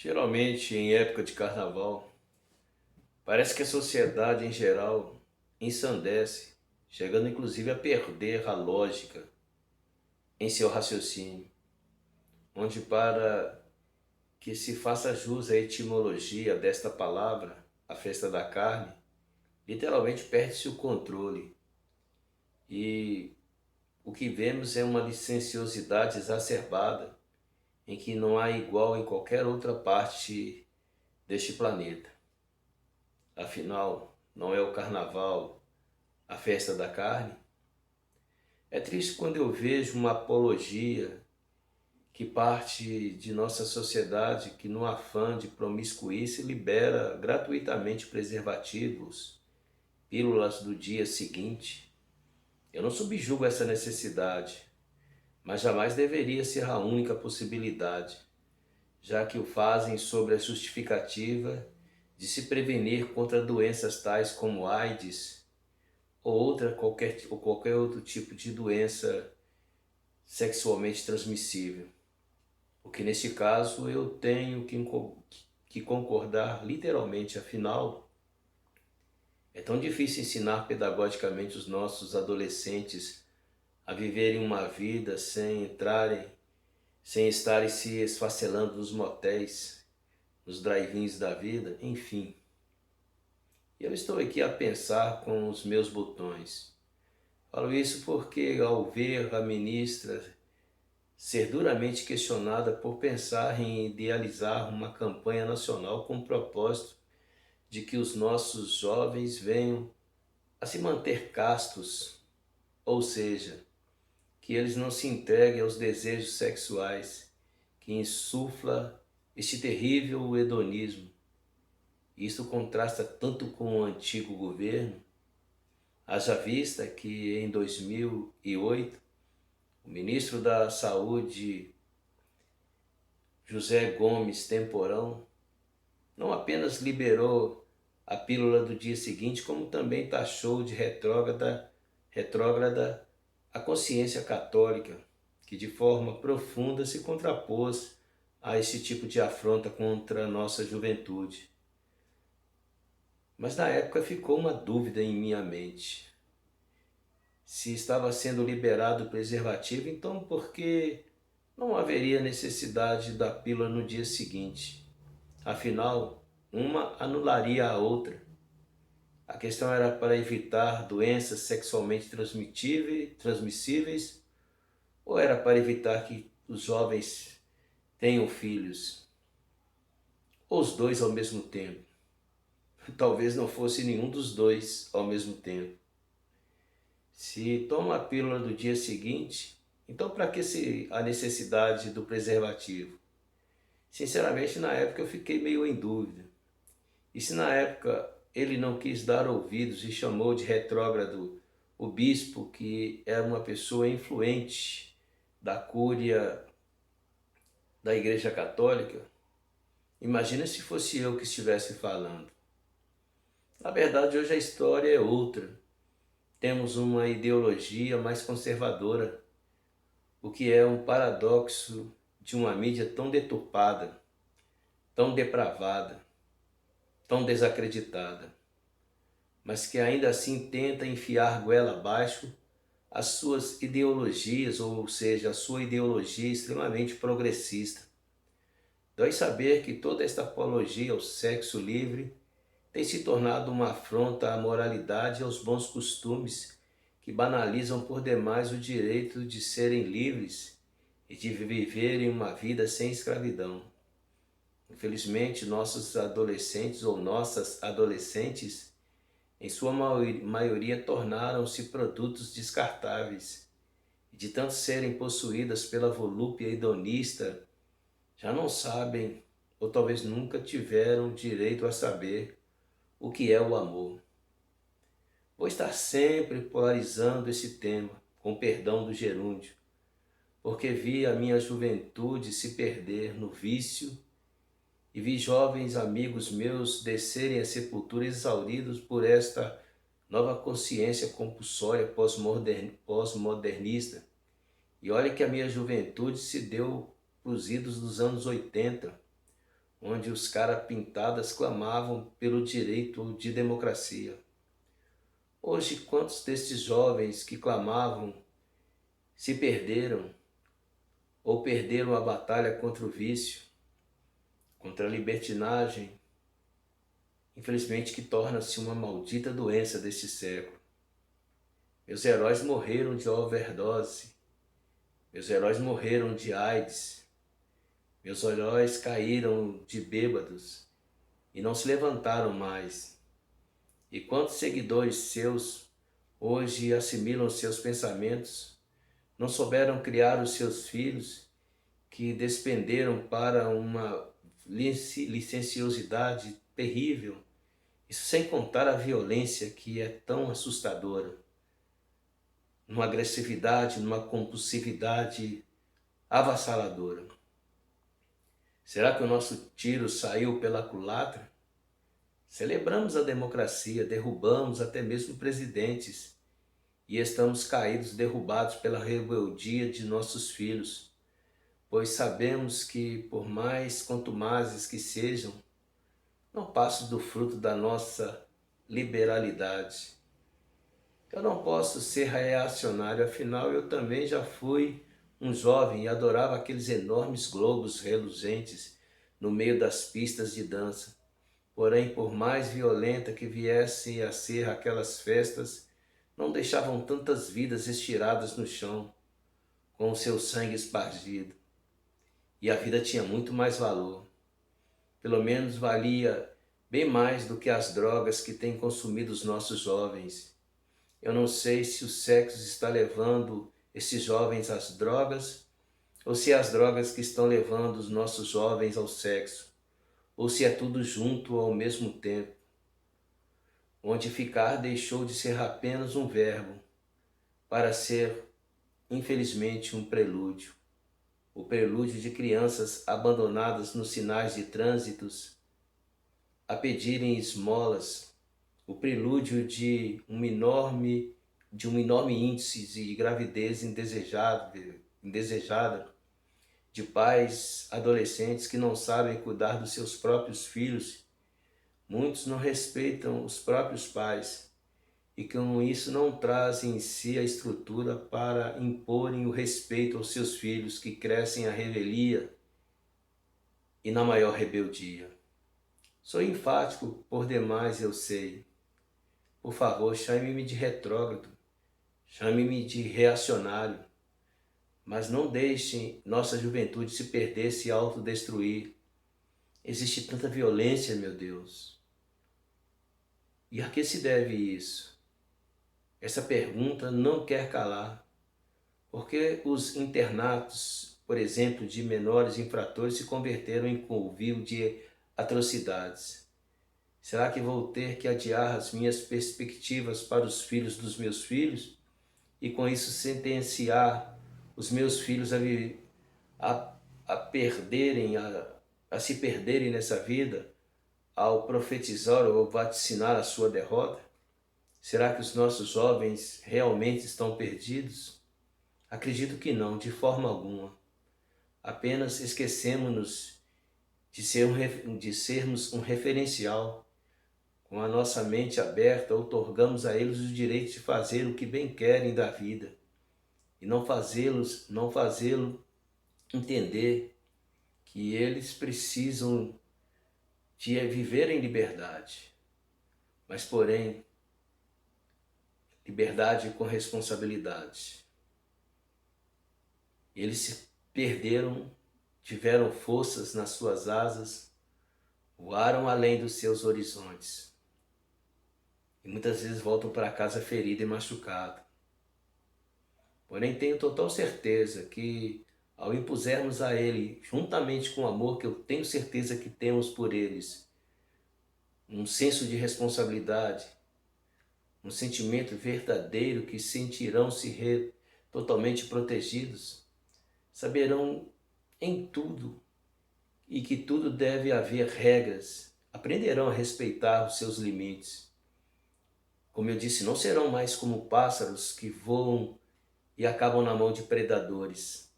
Geralmente, em época de carnaval, parece que a sociedade em geral ensandece, chegando inclusive a perder a lógica em seu raciocínio, onde para que se faça jus à etimologia desta palavra, a festa da carne, literalmente perde-se o controle e o que vemos é uma licenciosidade exacerbada em que não há igual em qualquer outra parte deste planeta. Afinal, não é o carnaval a festa da carne? É triste quando eu vejo uma apologia que parte de nossa sociedade que, no afã de promiscuice, libera gratuitamente preservativos, pílulas do dia seguinte. Eu não subjugo essa necessidade, mas jamais deveria ser a única possibilidade, já que o fazem sobre a justificativa de se prevenir contra doenças tais como AIDS ou qualquer outro tipo de doença sexualmente transmissível. O que neste caso eu tenho que concordar literalmente, afinal, é tão difícil ensinar pedagogicamente os nossos adolescentes a viverem uma vida sem estarem se esfacelando nos motéis, nos drive-ins da vida, enfim. Eu estou aqui a pensar com os meus botões. Falo isso porque, ao ver a ministra ser duramente questionada por pensar em idealizar uma campanha nacional com o propósito de que os nossos jovens venham a se manter castos, ou seja, que eles não se entreguem aos desejos sexuais que insufla este terrível hedonismo. Isto contrasta tanto com o antigo governo, haja vista que em 2008 o ministro da Saúde, José Gomes Temporão, não apenas liberou a pílula do dia seguinte, como também taxou de retrógrada a consciência católica, que de forma profunda se contrapôs a esse tipo de afronta contra a nossa juventude. Mas na época ficou uma dúvida em minha mente. Se estava sendo liberado o preservativo, então por que não haveria necessidade da pílula no dia seguinte? Afinal, uma anularia a outra. A questão era para evitar doenças sexualmente transmissíveis ou era para evitar que os jovens tenham filhos? Ou os dois ao mesmo tempo? Talvez não fosse nenhum dos dois ao mesmo tempo. Se toma a pílula do dia seguinte, então para que a necessidade do preservativo? Sinceramente, na época eu fiquei meio em dúvida. E se na época ele não quis dar ouvidos e chamou de retrógrado o bispo, que era uma pessoa influente da cúria da Igreja Católica, imagina se fosse eu que estivesse falando. Na verdade, hoje a história é outra. Temos uma ideologia mais conservadora, o que é um paradoxo de uma mídia tão deturpada, tão depravada, tão desacreditada, mas que ainda assim tenta enfiar goela abaixo as suas ideologias, ou seja, a sua ideologia extremamente progressista. Dói saber que toda esta apologia ao sexo livre tem se tornado uma afronta à moralidade e aos bons costumes que banalizam por demais o direito de serem livres e de viverem uma vida sem escravidão. Infelizmente, nossos adolescentes ou nossas adolescentes, em sua maioria, tornaram-se produtos descartáveis. E de tanto serem possuídas pela volúpia hedonista, já não sabem, ou talvez nunca tiveram direito a saber, o que é o amor. Vou estar sempre polarizando esse tema, com perdão do gerúndio, porque vi a minha juventude se perder no vício e vi jovens amigos meus descerem à sepultura exauridos por esta nova consciência compulsória pós-modernista. E olha que a minha juventude se deu para os idos dos anos 80, onde os caras pintadas clamavam pelo direito de democracia. Hoje, quantos destes jovens que clamavam se perderam ou perderam a batalha contra o vício, contra a libertinagem, infelizmente que torna-se uma maldita doença deste século. Meus heróis morreram de overdose, meus heróis morreram de AIDS, meus heróis caíram de bêbados e não se levantaram mais. E quantos seguidores seus hoje assimilam seus pensamentos, não souberam criar os seus filhos, que despenderam para uma licenciosidade terrível, isso sem contar a violência que é tão assustadora, numa agressividade, numa compulsividade avassaladora. Será que o nosso tiro saiu pela culatra? Celebramos a democracia, derrubamos até mesmo presidentes e estamos caídos, derrubados pela rebeldia de nossos filhos, pois sabemos que, por mais contumazes que sejam, não passam do fruto da nossa liberalidade. Eu não posso ser reacionário, afinal eu também já fui um jovem e adorava aqueles enormes globos reluzentes no meio das pistas de dança. Porém, por mais violenta que viessem a ser aquelas festas, não deixavam tantas vidas estiradas no chão, com o seu sangue espargido. E a vida tinha muito mais valor. Pelo menos valia bem mais do que as drogas que têm consumido os nossos jovens. Eu não sei se o sexo está levando esses jovens às drogas, ou se é as drogas que estão levando os nossos jovens ao sexo, ou se é tudo junto ao mesmo tempo, onde ficar deixou de ser apenas um verbo, para ser, infelizmente, um prelúdio. O prelúdio de crianças abandonadas nos sinais de trânsitos, a pedirem esmolas, o prelúdio de um enorme índice de gravidez indesejada, de pais adolescentes que não sabem cuidar dos seus próprios filhos. Muitos não respeitam os próprios pais e com isso não trazem em si a estrutura para imporem o respeito aos seus filhos que crescem à revelia e na maior rebeldia. Sou enfático por demais, eu sei. Por favor, chame-me de retrógrado, chame-me de reacionário, mas não deixem nossa juventude se perder, se autodestruir. Existe tanta violência, meu Deus. E a que se deve isso? Essa pergunta não quer calar. Por que os internatos, por exemplo, de menores infratores se converteram em covil de atrocidades? Será que vou ter que adiar as minhas perspectivas para os filhos dos meus filhos e com isso sentenciar os meus filhos a perderem, a se perderem nessa vida ao profetizar ou vaticinar a sua derrota? Será que os nossos jovens realmente estão perdidos? Acredito que não, de forma alguma. Apenas esquecemos-nos de sermos um referencial. Com a nossa mente aberta, outorgamos a eles o direito de fazer o que bem querem da vida e não fazê-lo entender que eles precisam de viver em liberdade, mas porém liberdade com responsabilidade. Eles se perderam, tiveram forças nas suas asas, voaram além dos seus horizontes e muitas vezes voltam para casa ferido e machucado. Porém, tenho total certeza que ao impusermos a Ele, juntamente com o amor que eu tenho certeza que temos por eles, um senso de responsabilidade, um sentimento verdadeiro que sentirão-se totalmente protegidos, saberão em tudo e que tudo deve haver regras, aprenderão a respeitar os seus limites. Como eu disse, não serão mais como pássaros que voam e acabam na mão de predadores.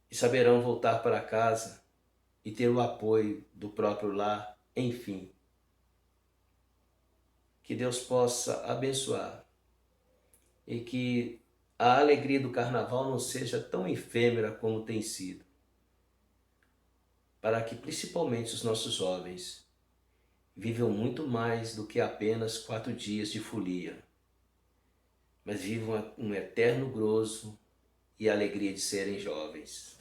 E saberão voltar para casa e ter o apoio do próprio lar, enfim. Que Deus possa abençoar e que a alegria do carnaval não seja tão efêmera como tem sido, para que principalmente os nossos jovens vivam muito mais do que apenas 4 dias de folia, mas vivam um eterno gozo e alegria de serem jovens.